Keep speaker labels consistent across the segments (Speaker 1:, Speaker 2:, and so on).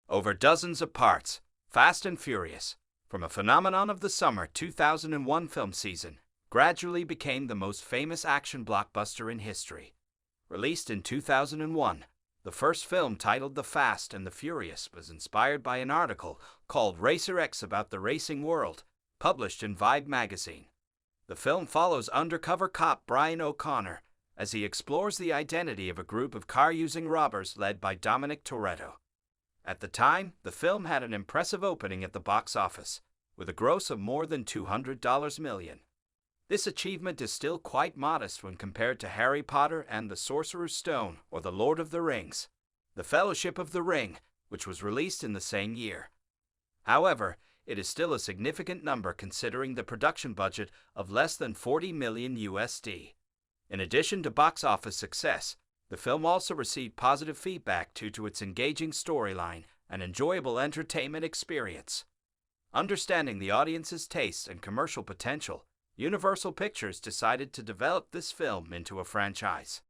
Speaker 1: Over dozens of parts, Fast and Furious, from a phenomenon of the summer 2001 film season, gradually became the most famous action blockbuster in history. Released in 2001, the first film, titled The Fast and the Furious, was inspired by an article called Racer X about the racing world, published in Veered magazine. The film follows undercover cop Brian O'Connor as he explores the identity of a group of car-using robbers led by Dominic Toretto. At the time, the film had an impressive opening at the box office, with a gross of more than $200 million. This achievement is still quite modest when compared to Harry Potter and the Sorcerer's Stone or The Lord of the Rings, The Fellowship of the Ring, which was released in the same year. However, it is still a significant number considering the production budget of less than $40 million USD. In addition to box office success, the film also received positive feedback due to its engaging storyline and enjoyable entertainment experience. Understanding the audience's tastes and commercial potential, Universal Pictures decided to develop this film into a franchise.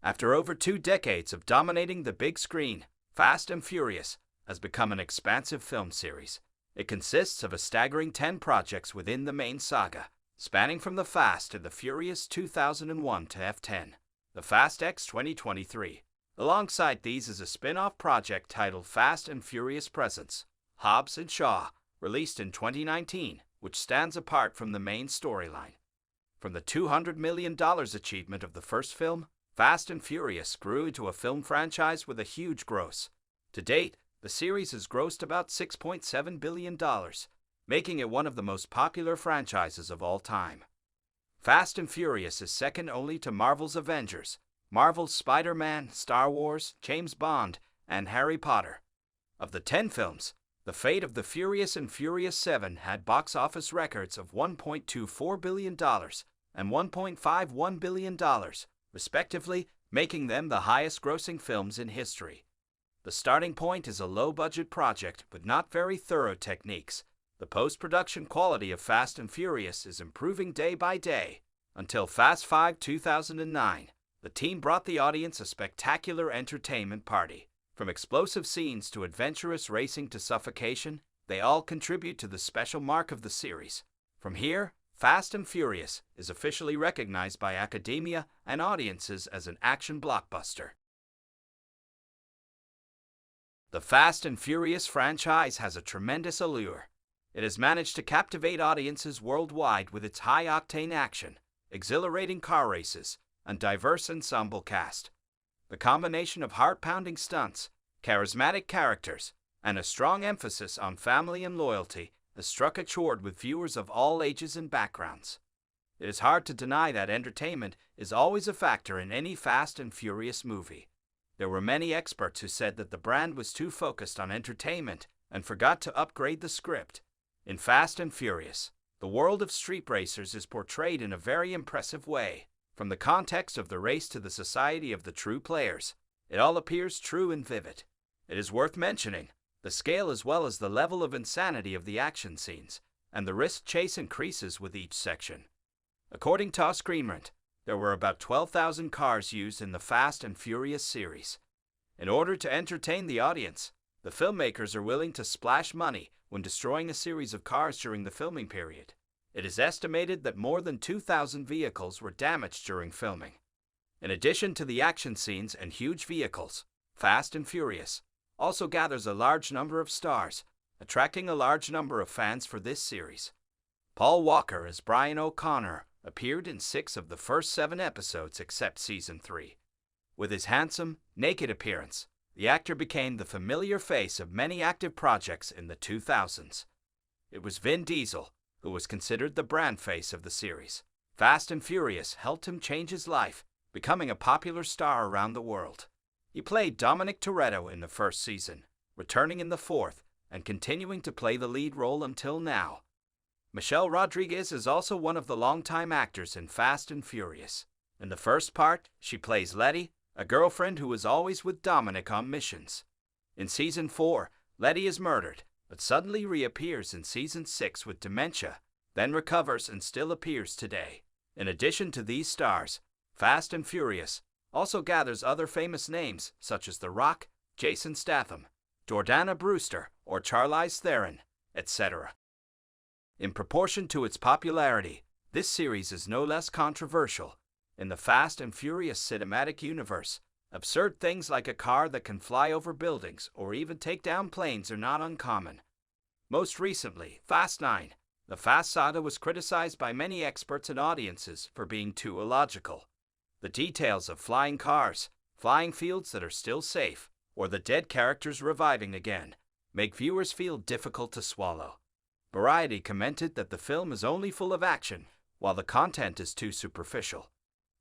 Speaker 1: After over 2 decades of dominating the big screen, Fast and Furious has become an expansive film series. It consists of a staggering 10 projects within the main saga, spanning from The Fast and the Furious 2001 to F10, The Fast X 2023. Alongside these is a spin-off project titled Fast and Furious Presents, Hobbs and Shaw, released in 2019, which stands apart from the main storyline. From the $200 million achievement of the first film, Fast and Furious grew into a film franchise with a huge gross. To date, the series has grossed about $6.7 billion, making it one of the most popular franchises of all time. Fast and Furious is second only to Marvel's Avengers, Marvel's Spider-Man, Star Wars, James Bond, and Harry Potter. Of the 10 films, The Fate of the Furious and Furious 7 had box office records of $1.24 billion and $1.51 billion, respectively, making them the highest-grossing films in history. The starting point is a low-budget project with not very thorough techniques. The post-production quality of Fast and Furious is improving day by day. Until Fast 5 2009, the team brought the audience a spectacular entertainment party. From explosive scenes to adventurous racing to suffocation, they all contribute to the special mark of the series. From here, Fast and Furious is officially recognized by academia and audiences as an action blockbuster. The Fast and Furious franchise has a tremendous allure. It has managed to captivate audiences worldwide with its high-octane action, exhilarating car races, and diverse ensemble cast. The combination of heart-pounding stunts, charismatic characters, and a strong emphasis on family and loyalty has struck a chord with viewers of all ages and backgrounds. It is hard to deny that entertainment is always a factor in any Fast and Furious movie. There were many experts who said that the brand was too focused on entertainment and forgot to upgrade the script. In Fast and Furious, the world of street racers is portrayed in a very impressive way. From the context of the race to the society of the true players, it all appears true and vivid. It is worth mentioning the scale as well as the level of insanity of the action scenes, and the risk chase increases with each section. According to Screenrant, there were about 12,000 cars used in the Fast and Furious series. In order to entertain the audience, the filmmakers are willing to splash money when destroying a series of cars during the filming period. It is estimated that more than 2,000 vehicles were damaged during filming. In addition to the action scenes and huge vehicles, Fast and Furious also gathers a large number of stars, attracting a large number of fans for this series. Paul Walker as Brian O'Connor appeared in 6 of the first 7 episodes except Season 3. With his handsome, naked appearance, the actor became the familiar face of many active projects in the 2000s. It was Vin Diesel who was considered the brand face of the series. Fast and Furious helped him change his life, becoming a popular star around the world. He played Dominic Toretto in the first season, returning in the 4th, and continuing to play the lead role until now. Michelle Rodriguez is also one of the longtime actors in Fast and Furious. In the first part, she plays Letty, a girlfriend who is always with Dominic on missions. In Season 4, Letty is murdered, but suddenly reappears in Season 6 with dementia, then recovers and still appears today. In addition to these stars, Fast and Furious also gathers other famous names such as The Rock, Jason Statham, Jordana Brewster, or Charlize Theron, etc. In proportion to its popularity, this series is no less controversial. In the Fast and Furious cinematic universe, absurd things like a car that can fly over buildings or even take down planes are not uncommon. Most recently, Fast 9, the Fast saga was criticized by many experts and audiences for being too illogical. The details of flying cars, flying fields that are still safe, or the dead characters reviving again, make viewers feel difficult to swallow. Variety commented that the film is only full of action, while the content is too superficial.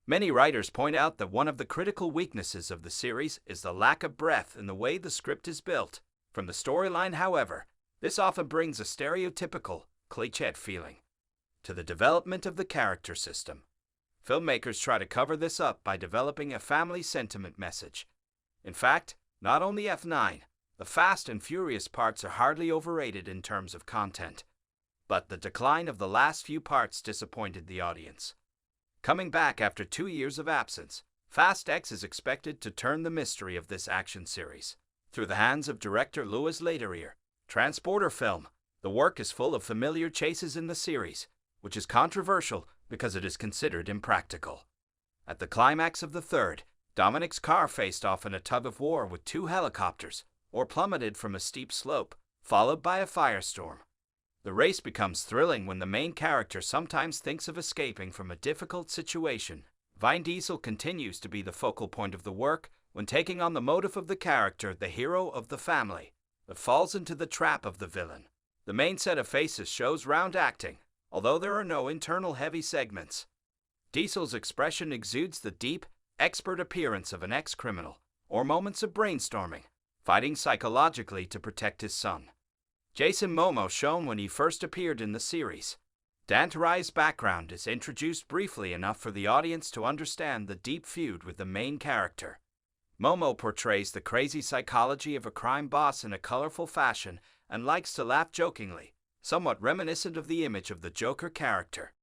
Speaker 1: Many writers point out that one of the critical weaknesses of the series is the lack of breadth in the way the script is built. From the storyline, however, this often brings a stereotypical, cliched feeling to the development of the character system. Filmmakers try to cover this up by developing a family sentiment message. In fact, not only F9, the Fast and Furious parts are hardly overrated in terms of content, but the decline of the last few parts disappointed the audience. Coming back after 2 years of absence, Fast X is expected to turn the mystery of this action series through the hands of director Louis Leterrier. Transporter film. The work is full of familiar chases in the series, which is controversial because it is considered impractical. At the climax of the third, Dominic's car faced off in a tug-of-war with 2 helicopters, or plummeted from a steep slope, followed by a firestorm. The race becomes thrilling when the main character sometimes thinks of escaping from a difficult situation. Vin Diesel continues to be the focal point of the work when taking on the motive of the character, the hero of the family, that falls into the trap of the villain. The main set of faces shows round acting, although there are no internal heavy segments. Diesel's expression exudes the deep, expert appearance of an ex-criminal, or moments of brainstorming, fighting psychologically to protect his son. Jason Momoa shown when he first appeared in the series. Dantarai's background is introduced briefly enough for the audience to understand the deep feud with the main character. Momoa portrays the crazy psychology of a crime boss in a colorful fashion and likes to laugh jokingly, somewhat reminiscent of the image of the Joker character.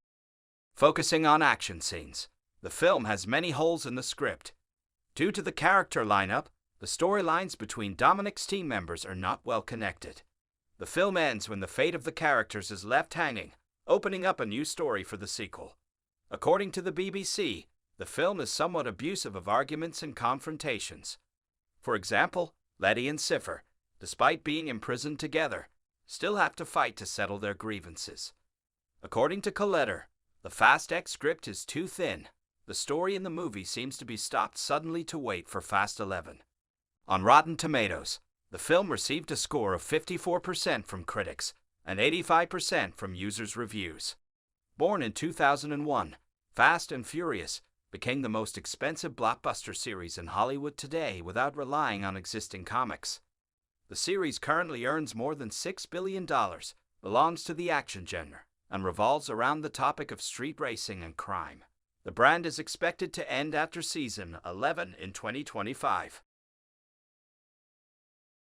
Speaker 1: Focusing on action scenes, the film has many holes in the script. Due to the character lineup, the storylines between Dominic's team members are not well connected. The film ends when the fate of the characters is left hanging, opening up a new story for the sequel. According to the BBC, the film is somewhat abusive of arguments and confrontations. For example, Letty and Cipher, despite being imprisoned together, still have to fight to settle their grievances. According to Colletter, the Fast X script is too thin. The story in the movie seems to be stopped suddenly to wait for Fast 11. On Rotten Tomatoes, the film received a score of 54% from critics and 85% from users' reviews. Born in 2001, Fast and Furious became the most expensive blockbuster series in Hollywood today without relying on existing comics. The series currently earns more than $6 billion, belongs to the action genre, and revolves around the topic of street racing and crime. The brand is expected to end after season 11 in 2025.